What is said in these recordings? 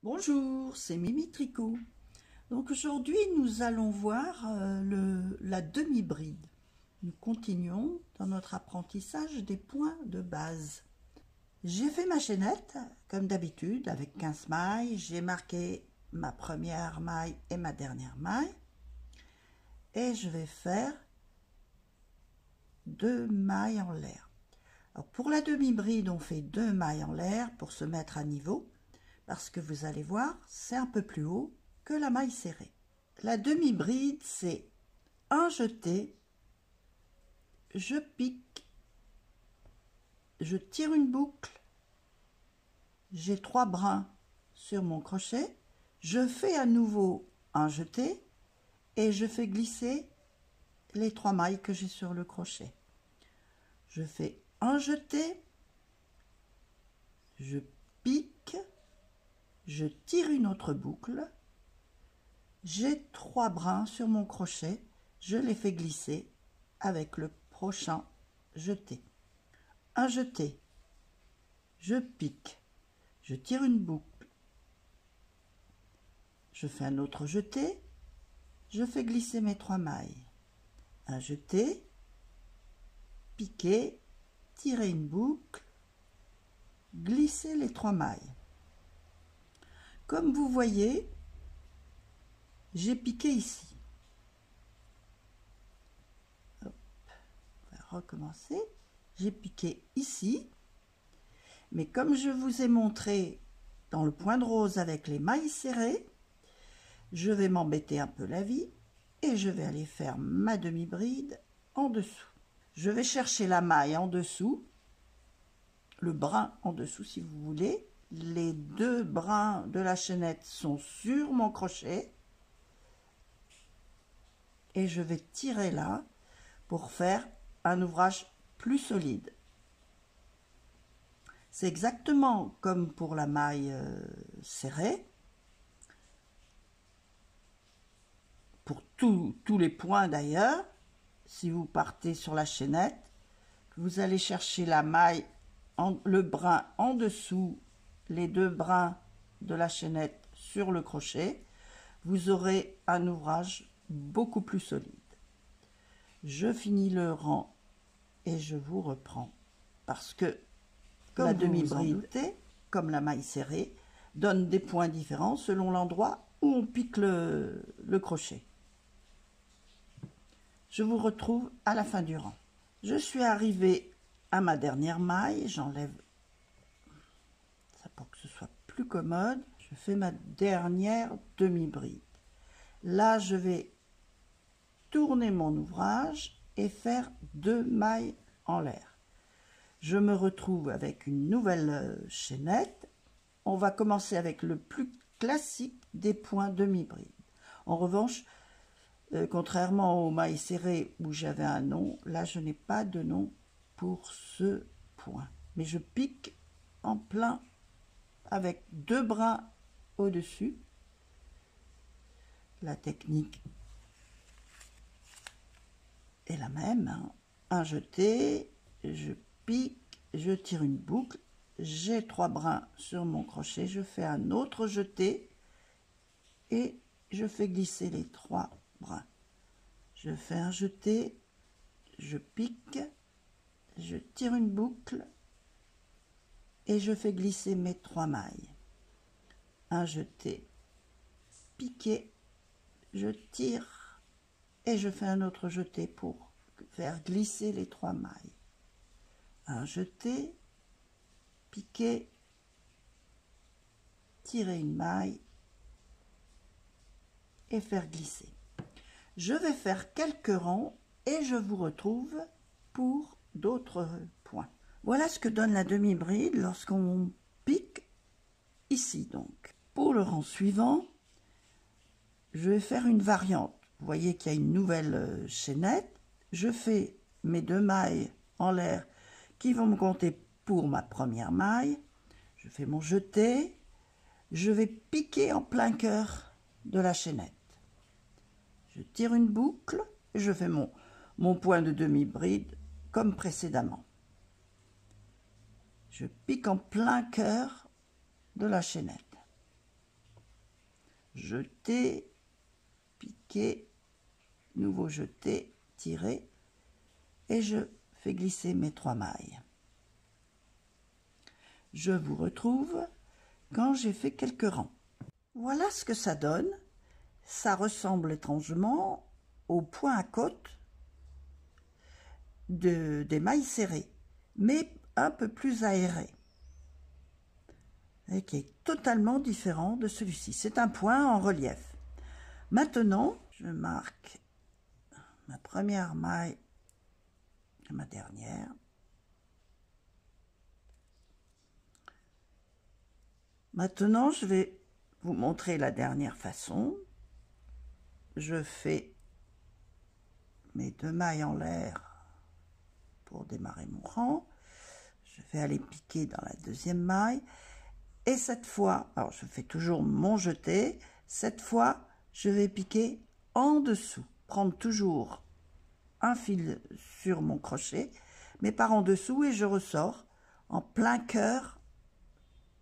Bonjour, c'est Mimi Tricot. Donc aujourd'hui, nous allons voir la demi-bride. Nous continuons dans notre apprentissage des points de base. J'ai fait ma chaînette, comme d'habitude, avec 15 mailles. J'ai marqué ma première maille et ma dernière maille. Et je vais faire 2 mailles en l'air. Alors pour la demi-bride, on fait 2 mailles en l'air pour se mettre à niveau. Parce que vous allez voir, c'est un peu plus haut que la maille serrée. La demi-bride, c'est un jeté, je pique, je tire une boucle, j'ai 3 brins sur mon crochet, je fais à nouveau un jeté et je fais glisser les 3 mailles que j'ai sur le crochet. Je fais un jeté, je pique, je tire une autre boucle, j'ai 3 brins sur mon crochet, je les fais glisser avec le prochain jeté. Un jeté, je pique, je tire une boucle, je fais un autre jeté, je fais glisser mes 3 mailles. Un jeté, piquer, tirer une boucle, glisser les 3 mailles. Comme vous voyez, j'ai piqué ici. Hop, on va recommencer. J'ai piqué ici, mais comme je vous ai montré dans le point de rose avec les mailles serrées, je vais m'embêter un peu la vie et je vais aller faire ma demi-bride en dessous. Je vais chercher la maille en dessous, le brin en dessous si vous voulez. Les 2 brins de la chaînette sont sur mon crochet et je vais tirer là pour faire un ouvrage plus solide. C'est exactement comme pour la maille serrée. Pour tous les points d'ailleurs, si vous partez sur la chaînette, vous allez chercher la maille, le brin en dessous, les 2 brins de la chaînette sur le crochet, vous aurez un ouvrage beaucoup plus solide. Je finis le rang et je vous reprends parce que la demi-bride, comme la maille serrée, donne des points différents selon l'endroit où on pique le crochet. Je vous retrouve à la fin du rang. Je suis arrivée à ma dernière maille, j'enlève ça pour que ce soit plus commode. Je fais ma dernière demi-bride. Là, je vais tourner mon ouvrage et faire 2 mailles en l'air. Je me retrouve avec une nouvelle chaînette. On va commencer avec le plus classique des points demi-bride. En revanche, contrairement aux mailles serrées où j'avais un nom, là je n'ai pas de nom pour ce point. Mais je pique en plein avec 2 brins au-dessus. La technique est la même, hein. Un jeté, je pique, je tire une boucle, j'ai 3 brins sur mon crochet, je fais un autre jeté et je fais glisser les 3 brins. Je fais un jeté, je pique, je tire une boucle et je fais glisser mes 3 mailles. Un jeté, piqué, je tire et je fais un autre jeté pour faire glisser les 3 mailles. Un jeté, piquer, tirer une maille et faire glisser. Je vais faire quelques rangs et je vous retrouve pour d'autres points. Voilà ce que donne la demi-bride lorsqu'on pique ici donc. Pour le rang suivant, je vais faire une variante. Vous voyez qu'il y a une nouvelle chaînette. Je fais mes 2 mailles en l'air qui vont me compter pour ma première maille. Je fais mon jeté. Je vais piquer en plein cœur de la chaînette. Je tire une boucle et je fais mon point de demi-bride comme précédemment. Je pique en plein cœur de la chaînette. jeté, piqué, nouveau jeté, tiré, et je fais glisser mes 3 mailles. Je vous retrouve quand j'ai fait quelques rangs. Voilà ce que ça donne. Ça ressemble étrangement au point à côte des mailles serrées, mais un peu plus aéré, et qui est totalement différent de celui-ci. C'est un point en relief. Maintenant, je marque ma première maille et ma dernière. Maintenant, je vais vous montrer la dernière façon. Je fais mes 2 mailles en l'air pour démarrer mon rang. Je vais aller piquer dans la 2e maille. Et cette fois, alors je fais toujours mon jeté. Cette fois, je vais piquer en dessous. Prendre toujours un fil sur mon crochet, mais par en dessous, et je ressors en plein cœur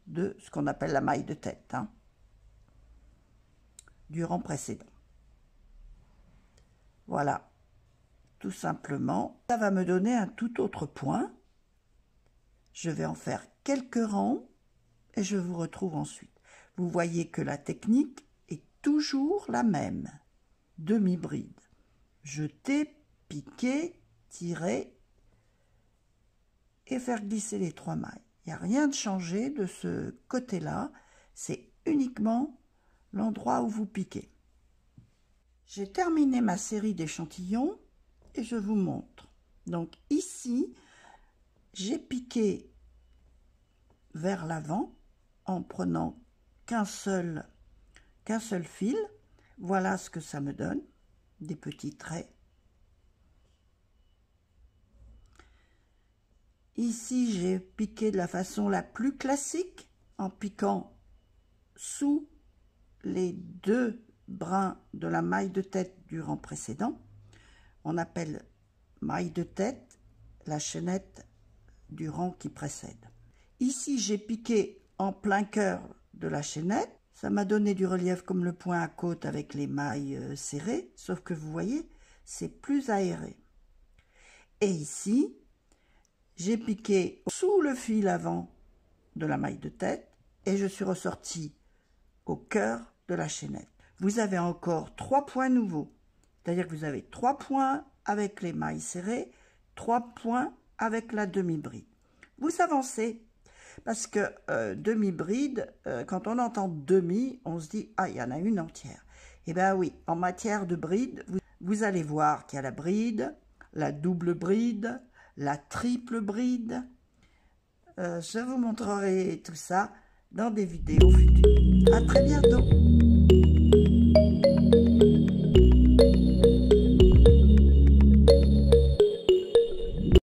de ce qu'on appelle la maille de tête, hein, du rang précédent. Voilà, tout simplement. Ça va me donner un tout autre point. Je vais en faire quelques rangs et je vous retrouve ensuite. Vous voyez que la technique est toujours la même. Demi-bride. Jeter, piquer, tirer et faire glisser les 3 mailles. Il n'y a rien de changé de ce côté-là, c'est uniquement l'endroit où vous piquez. J'ai terminé ma série d'échantillons et je vous montre. Donc ici, j'ai piqué vers l'avant en prenant qu'un seul fil. Voilà ce que ça me donne, des petits traits. Ici, j'ai piqué de la façon la plus classique, en piquant sous les 2 brins de la maille de tête du rang précédent. On appelle maille de tête la chaînette du rang qui précède. Ici, j'ai piqué en plein cœur de la chaînette. Ça m'a donné du relief comme le point à côte avec les mailles serrées, sauf que vous voyez, c'est plus aéré. Et ici, j'ai piqué sous le fil avant de la maille de tête et je suis ressortie au cœur de la chaînette. Vous avez encore 3 points nouveaux, c'est-à-dire que vous avez 3 points avec les mailles serrées, 3 points avec la demi-bride. Vous avancez, parce que demi-bride, quand on entend demi, on se dit « Ah, il y en a une entière ». Eh bien oui, en matière de bride, vous allez voir qu'il y a la bride, la double bride, la triple bride. Je vous montrerai tout ça dans des vidéos futures. À très bientôt.